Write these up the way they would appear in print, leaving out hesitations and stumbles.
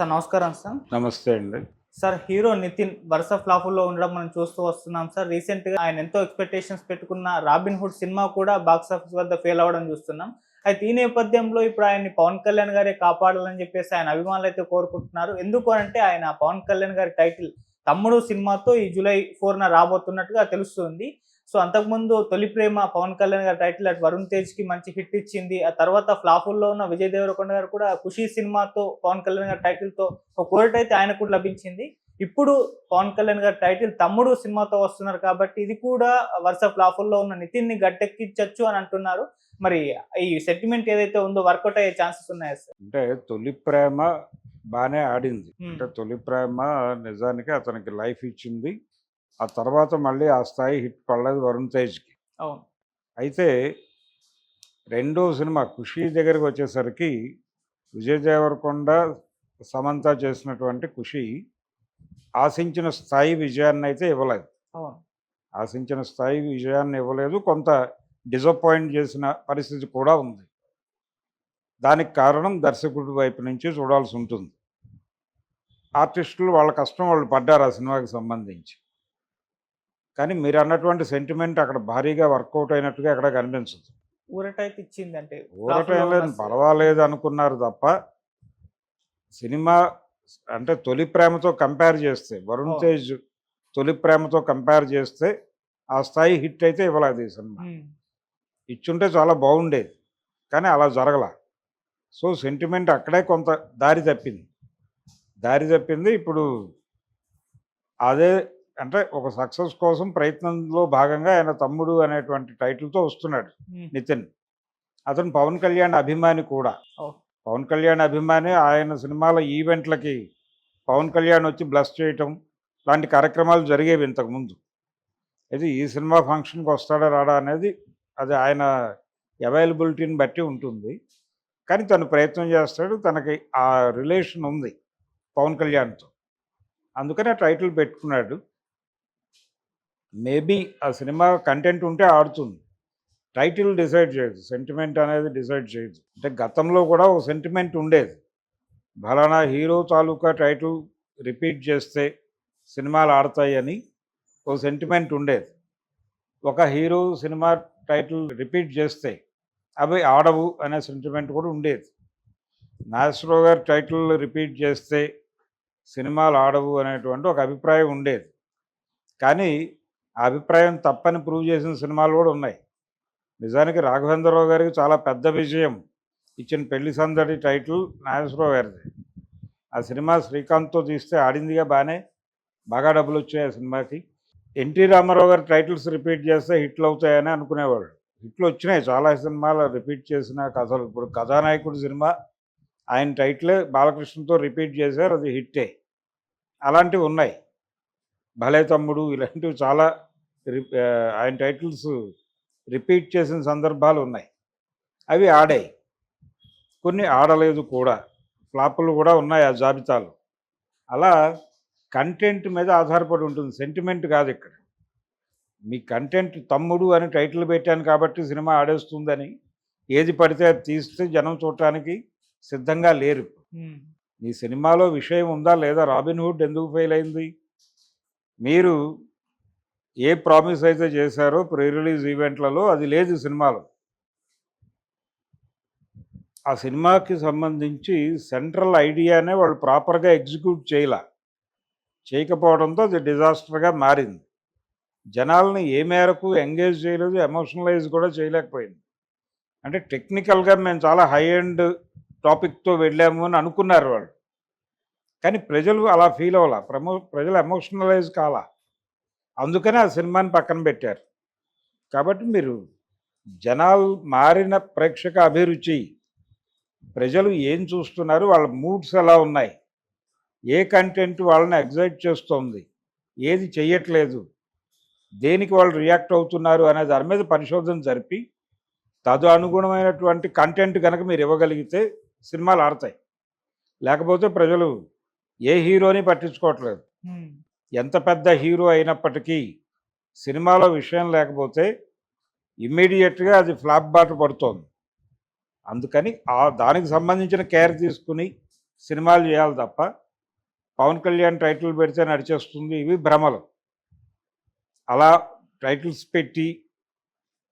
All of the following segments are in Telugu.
సార్ నమస్కారం సార్. నమస్తే అండి. సార్ హీరో 'నితిన్' వరుస ఫ్లాపుల్లో ఉండడం మనం చూస్తూ వస్తున్నాం సార్. రీసెంట్‌గా ఆయన ఎంతో ఎక్స్‌పెక్టేషన్స్ పెట్టుకున్న 'రాబిన్ హుడ్' సినిమా కూడా బాక్స్ ఆఫీస్ వద్ద ఫెయిల్ అవ్వడం చూస్తున్నాం. అయితే ఈ నేపథ్యంలో ఇప్పుడు ఆయన్ని పవన్ కళ్యాణ్ గారే కాపాడాలని చెప్పేసి ఆయన అభిమానులైతే కోరుకుంటున్నారు. ఎందుకు అనంటే ఆయన పవన్ కళ్యాణ్ గారి టైటిల్ 'తమ్ముడు' సినిమాతో ఈ జూలై 4న రాబోతున్నట్టుగా తెలుస్తుంది. సో అంతకుముందు 'తొలి ప్రేమ' పవన్ కళ్యాణ్ గారి టైటిల్ అటు వరుణ్ తేజ్‌కి మంచి హిట్ ఇచ్చింది. ఆ తర్వాత ఫ్లాపుల్లో ఉన్న విజయ్ దేవరకొండ గారు కూడా 'ఖుషి' సినిమాతో పవన్ కళ్యాణ్ గారి టైటిల్‌తో ఒక కోరిట అయితే ఆయనకు కూడా లభించింది. ఇప్పుడు పవన్ కళ్యాణ్ గారి టైటిల్ 'తమ్ముడు' సినిమాతో వస్తున్నారు కాబట్టి ఇది కూడా వరుస ఫ్లాపుల్లో ఉన్న నితిన్‌ని గట్టెక్కించొచ్చు అని అంటున్నారు. మరి ఈ సెంటిమెంట్ ఏదైతే ఉందో వర్కౌట్ అయ్యే ఛాన్సెస్ ఉన్నాయా సార్? అంటే 'తొలి ప్రేమ' బానే ఆడింది. హ్మ్. అంటే 'తొలి ప్రేమ' నిజానికి అతనికి లైఫ్ ఇచ్చింది. ఆ తర్వాత మళ్ళీ ఆ స్థాయి హిట్ పడలేదు వరుణ్ తేజ్‌కి. అవును. అయితే రెండో సినిమా 'ఖుషి' దగ్గరికి వచ్చేసరికి విజయ్ దేవరకొండ, సమంత చేసినటువంటి 'ఖుషి' ఆశించిన స్థాయి విజయాన్నయితే ఇవ్వలేదు. అవును. ఆశించిన స్థాయి విజయాన్ని ఇవ్వలేదు. కొంత డిసప్పాయింట్ చేసిన పరిస్థితి కూడా ఉంది. దానికి కారణం దర్శకుడి వైపు నుంచి చూడాల్సి ఉంటుంది. ఆర్టిస్టులు వాళ్ళ కష్టం వాళ్ళు పడ్డారు ఆ సినిమాకి సంబంధించి. కానీ మీరన్నటువంటి సెంటిమెంట్ అక్కడ భారీగా వర్కౌట్ అయినట్టుగా ఎక్కడ కనిపించదు. ఊరట అయితే ఇచ్చింది అంటే ఊరట ఫ్లాపుల్లో ఏం ఉన్న లేదు, పర్వాలేదు అనుకున్నారు తప్ప సినిమా అంటే 'తొలి ప్రేమతో' కంపేర్ చేస్తే వరుణ్ అవును. తేజ్ 'తొలి ప్రేమతో' కంపేర్ చేస్తే ఆ స్థాయి హిట్ అయితే ఇవ్వలేదు ఈ సినిమా. హ్మ్. ఇచ్చుంటే చాలా బాగుండేది. కానీ అలా జరగల. సో సెంటిమెంట్ అక్కడే కొంత దారి తప్పింది. దారి తప్పింది. ఇప్పుడు అదే అంటే ఒక సక్సెస్ కోసం ప్రయత్నంలో భాగంగా ఆయన 'తమ్ముడు' అనేటువంటి టైటిల్‌తో వస్తున్నాడు హ్మ్. నితిన్. అతను పవన్ కళ్యాణ్ అభిమాని కూడా. ఓహ్! పవన్ కళ్యాణ్ అభిమాని. ఆయన సినిమాల ఈవెంట్లకి పవన్ కళ్యాణ్ వచ్చి బ్లెస్ చేయటం లాంటి కార్యక్రమాలు జరిగేవి ఇంతకుముందు. అయితే ఈ సినిమా ఫంక్షన్‌కి వస్తాడా రాడా అనేది అది ఆయన అవైలబిలిటీని బట్టి ఉంటుంది. కానీ తను ప్రయత్నం చేస్తాడు. తనకి ఆ రిలేషన్ ఉంది పవన్ కళ్యాణ్‌తో. అందుకని ఆ టైటిల్ పెట్టుకున్నాడు. మేబీ ఆ సినిమా కంటెంట్ ఉంటే ఆడుతుంది. టైటిల్ డిసైడ్ చేయదు. సెంటిమెంట్ అనేది డిసైడ్ చేయదు. అంటే గతంలో కూడా ఒక సెంటిమెంట్ ఉండేది. ఫలానా హీరో తాలూకా టైటిల్ రిపీట్ చేస్తే సినిమాలు ఆడతాయని ఓ సెంటిమెంట్ ఉండేది. ఒక హీరో సినిమా టైటిల్ రిపీట్ చేస్తే అవి ఆడవు అనే సెంటిమెంట్ కూడా ఉండేది. నాగేశ్వరరావు గారి టైటిల్ రిపీట్ చేస్తే సినిమాలు ఆడవు అనేటువంటి ఒక అభిప్రాయం ఉండేది. కానీ ఆ అభిప్రాయం తప్పని ప్రూవ్ చేసిన సినిమాలు కూడా ఉన్నాయి. నిజానికి రాఘవేంద్రరావు గారికి చాలా పెద్ద విజయం ఇచ్చిన 'పెళ్లి సందడి' టైటిల్ నాగేశ్వరరావు గారిది. ఆ సినిమా శ్రీకాంత్‌తో తీస్తే ఆడిందిగా బాగానే. బాగా డబ్బులు వచ్చాయి ఆ సినిమాకి. ఎన్టీ రామారావు గారి టైటిల్స్ రిపీట్ చేస్తే హిట్లు అవుతాయని అనుకునేవాళ్ళు. హిట్లు వచ్చినాయి చాలా సినిమాలు రిపీట్ చేసిన కథలు. ఇప్పుడు 'కథానాయకుడు' సినిమా ఆయన టైటిలే బాలకృష్ణతో రిపీట్ చేశారు, అది హిట్టే. అలాంటివి ఉన్నాయి. 'భలే తమ్ముడు' ఇలాంటివి చాలా ఆయన టైటిల్స్ రిపీట్ చేసిన సందర్భాలు ఉన్నాయి. అవి ఆడాయి. కొన్ని ఆడలేదు కూడా. ఫ్లాపులు కూడా ఉన్నాయి ఆ జాబితాలో. అలా కంటెంట్ మీద ఆధారపడి ఉంటుంది. సెంటిమెంట్ కాదు ఇక్కడ. మీ కంటెంట్ 'తమ్ముడు' అని టైటిల్ పెట్టాను కాబట్టి సినిమా ఆడేస్తుందని ఏది పడితే అది తీస్తే జనం చూడటానికి సిద్ధంగా లేరు. హ్మ్. మీ సినిమాలో విషయం ఉందా లేదా? 'రాబిన్ హుడ్' ఎందుకు ఫెయిల్ అయింది? మీరు ఏ ప్రామిస్ అయితే చేశారో ప్రీ రిలీజ్ ఈవెంట్లలో అది లేదు సినిమాలో. ఆ సినిమాకి సంబంధించి సెంట్రల్ ఐడియానే వాళ్ళు ప్రాపర్‌గా ఎగ్జిక్యూట్ చేయకపోవడంతో అది డిజాస్టర్‌గా మారింది. జనాల్ని ఏ మేరకు ఎంగేజ్ చేయలేదు, ఎమోషనలైజ్ కూడా చేయలేకపోయింది. అంటే టెక్నికల్‌గా మేము చాలా హై ఎండ్ టాపిక్‌తో వెళ్ళాము అని అనుకున్నారు వాళ్ళు. కానీ ప్రజలు అలా ఫీల్ అవ్వలా. ప్రజలు ఎమోషనలైజ్ కాలా. అందుకనే ఆ సినిమాని పక్కన పెట్టారు. కాబట్టి మీరు జనాలు మారిన ప్రేక్షక అభిరుచి, ప్రజలు ఏం చూస్తున్నారు, వాళ్ళ మూడ్స్ ఎలా ఉన్నాయి, ఏ కంటెంట్ వాళ్ళని ఎగ్జైట్ చేస్తోంది, ఏది చెయ్యట్లేదు, దేనికి వాళ్ళు రియాక్ట్ అవుతున్నారు అనే దాని మీద పరిశోధన జరిపి అనుగుణమైనటువంటి కంటెంట్ కనుక మీరు ఇవ్వగలిగితే సినిమాలు ఆడతాయి. లేకపోతే ప్రజలు ఏ హీరోని పట్టించుకోవట్లేదు. హ్మ్. ఎంత పెద్ద హీరో అయినప్పటికీ సినిమాలో విషయం లేకపోతే ఇమ్మీడియట్‌గా అది ఫ్లాప్ బాట పడుతోంది. అందుకని దానికి సంబంధించిన కేర్ తీసుకుని సినిమాలు చేయాలి తప్ప పవన్ కళ్యాణ్ టైటిల్ పెడితే నడిచేస్తుంది, ఇవి భ్రమలు. అలా టైటిల్స్ పెట్టి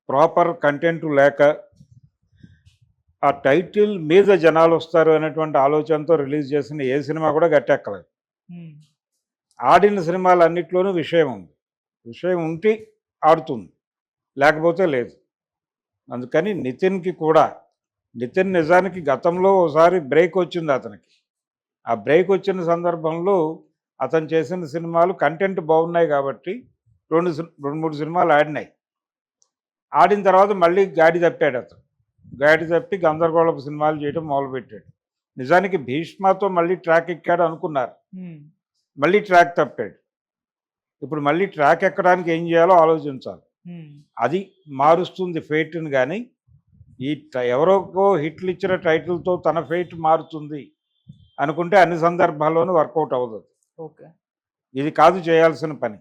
ప్రాపర్ కంటెంట్ లేక ఆ టైటిల్ మీద జనాలు వస్తారు అనేటువంటి ఆలోచనతో రిలీజ్ చేసిన ఏ సినిమా కూడా గట్టెక్కలేదు. ఆడిన సినిమాలన్నిట్లోనూ విషయం ఉంది, విషయం ఉంటే ఆడుతుంది, లేకపోతే లేదు. అందుకని నితిన్కి కూడా, నితిన్ నిజానికి గతంలో ఒకసారి బ్రేక్ వచ్చింది అతనికి. ఆ బ్రేక్ వచ్చిన సందర్భంలో అతను చేసిన సినిమాలు కంటెంట్ బాగున్నాయి కాబట్టి రెండు మూడు సినిమాలు ఆడినాయి. ఆడిన తర్వాత మళ్ళీ గాడి తప్పాడు అతను. గాడి తప్పి గందరగోళపు సినిమాలు చేయడం మొదలుపెట్టాడు. నిజానికి భీష్మతో మళ్ళీ ట్రాక్ ఎక్కాడు అనుకున్నారు, మళ్ళీ ట్రాక్ తప్పాడు. ఇప్పుడు మళ్ళీ ట్రాక్ ఎక్కడానికి ఏం చేయాలో ఆలోచించాలి. అది మారుస్తుంది ఫేట్ని. కానీ ఈ ఎవరో హిట్లు ఇచ్చిన టైటిల్తో తన ఫేట్ మారుతుంది అనుకుంటే అన్ని సందర్భాల్లోనూ వర్కౌట్ అవ్వదు. ఓకే, ఇది కాదు చేయాల్సిన పని.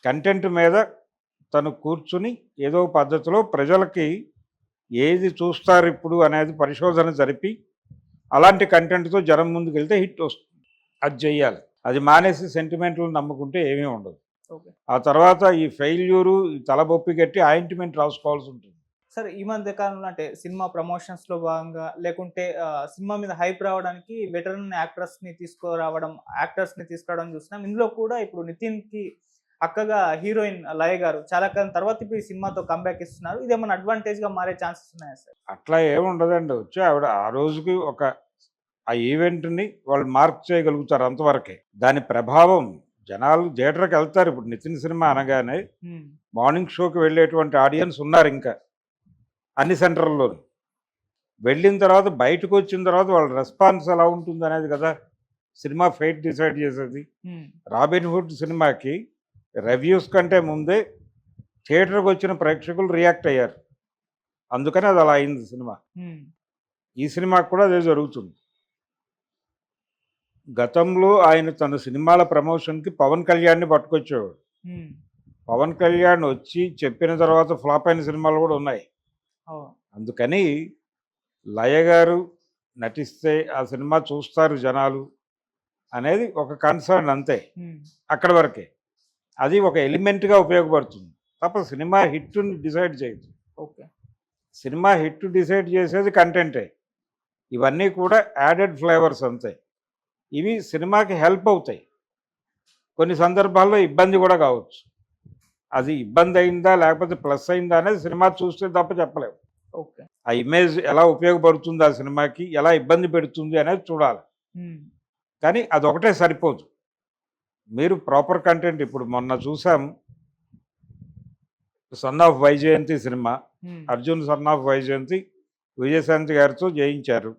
కంటెంట్ మీద తను కూర్చుని ఏదో పద్ధతిలో ప్రజలకి ఏది చూస్తారు ఇప్పుడు అనేది పరిశోధన జరిపి అలాంటి కంటెంట్తో జనం ముందుకు వెళ్తే హిట్ వస్తుంది. అది చెయ్యాలి. అది మానేసి సెంటిమెంట్లు నమ్ముకుంటే ఏమీ ఉండదు. ఆ తర్వాత ఈ ఫెయిల్యూరు, ఈ తలబొప్పి కట్టి ఆయింట్మెంట్ రాసుకోవాల్సి ఉంటుంది. సార్, ఈ మధ్య కాలంలో అంటే సినిమా ప్రమోషన్స్లో భాగంగా లేకుంటే సినిమా మీద హైప్ రావడానికి వెటరన్ యాక్టర్స్ని తీసుకురావడం చూస్తున్నాం. ఇందులో కూడా ఇప్పుడు నితిన్కి అక్కగా హీరోయిన్ లయ గారు చాలా కాలం తర్వాత ఇప్పుడు ఈ సినిమాతో కంబ్యాక్ ఇస్తున్నారు. ఇదేమన్నా అడ్వాంటేజ్గా మారే ఛాన్సెస్ ఉన్నాయా సార్? అట్లా ఏముండదండి. వచ్చి ఆవిడ ఆ రోజుకి ఆ ఈవెంట్ని వాళ్ళు మార్క్ చేయగలుగుతారు, అంతవరకే. దాని ప్రభావం జనాలు థియేటర్కి వెళ్తారు. ఇప్పుడు నితిన్ సినిమా అనగానే మార్నింగ్ షోకి వెళ్ళేటువంటి ఆడియన్స్ ఉన్నారు ఇంకా అన్ని సెంటర్లలో. వెళ్ళిన తర్వాత బయటకు వచ్చిన తర్వాత వాళ్ళ రెస్పాన్స్ ఎలా ఉంటుంది అనేది కదా సినిమా ఫేట్ డిసైడ్ చేసేది. రాబిన్ హుడ్ సినిమాకి రివ్యూస్ కంటే ముందే థియేటర్కి వచ్చిన ప్రేక్షకులు రియాక్ట్ అయ్యారు. అందుకని అది అలా అయింది సినిమా. ఈ సినిమాకి కూడా అదే జరుగుతుంది. గతంలో ఆయన తన సినిమాల ప్రమోషన్కి పవన్ కళ్యాణ్ని పట్టుకొచ్చేవాడు. పవన్ కళ్యాణ్ వచ్చి చెప్పిన తర్వాత ఫ్లాప్ అయిన సినిమాలు కూడా ఉన్నాయి. అందుకని లయ గారు నటిస్తే ఆ సినిమా చూస్తారు జనాలు అనేది ఒక కన్సర్న్, అంతే. అక్కడి వరకే. అది ఒక ఎలిమెంట్గా ఉపయోగపడుతుంది తప్ప సినిమా హిట్ని డిసైడ్ చేయదు. ఓకే, సినిమా హిట్ డిసైడ్ చేసేది కంటెంటే. ఇవన్నీ కూడా యాడెడ్ ఫ్లేవర్స్ అంతే. ఇవి సినిమాకి హెల్ప్ అవుతాయి. కొన్ని సందర్భాల్లో ఇబ్బంది కూడా కావచ్చు. అది ఇబ్బంది అయిందా లేకపోతే ప్లస్ అయిందా అనేది సినిమా చూస్తే తప్ప చెప్పలేము. ఓకే, ఆ ఇమేజ్ ఎలా ఉపయోగపడుతుంది, ఆ సినిమాకి ఎలా ఇబ్బంది పెడుతుంది అనేది చూడాలి. కానీ అదొకటే సరిపోదు. మీరు ప్రాపర్ కంటెంట్, ఇప్పుడు మొన్న చూసాం son of Vyjayanthi cinema, Arjun son of Vyjayanthi Vijayashanti గారితో జయించారు.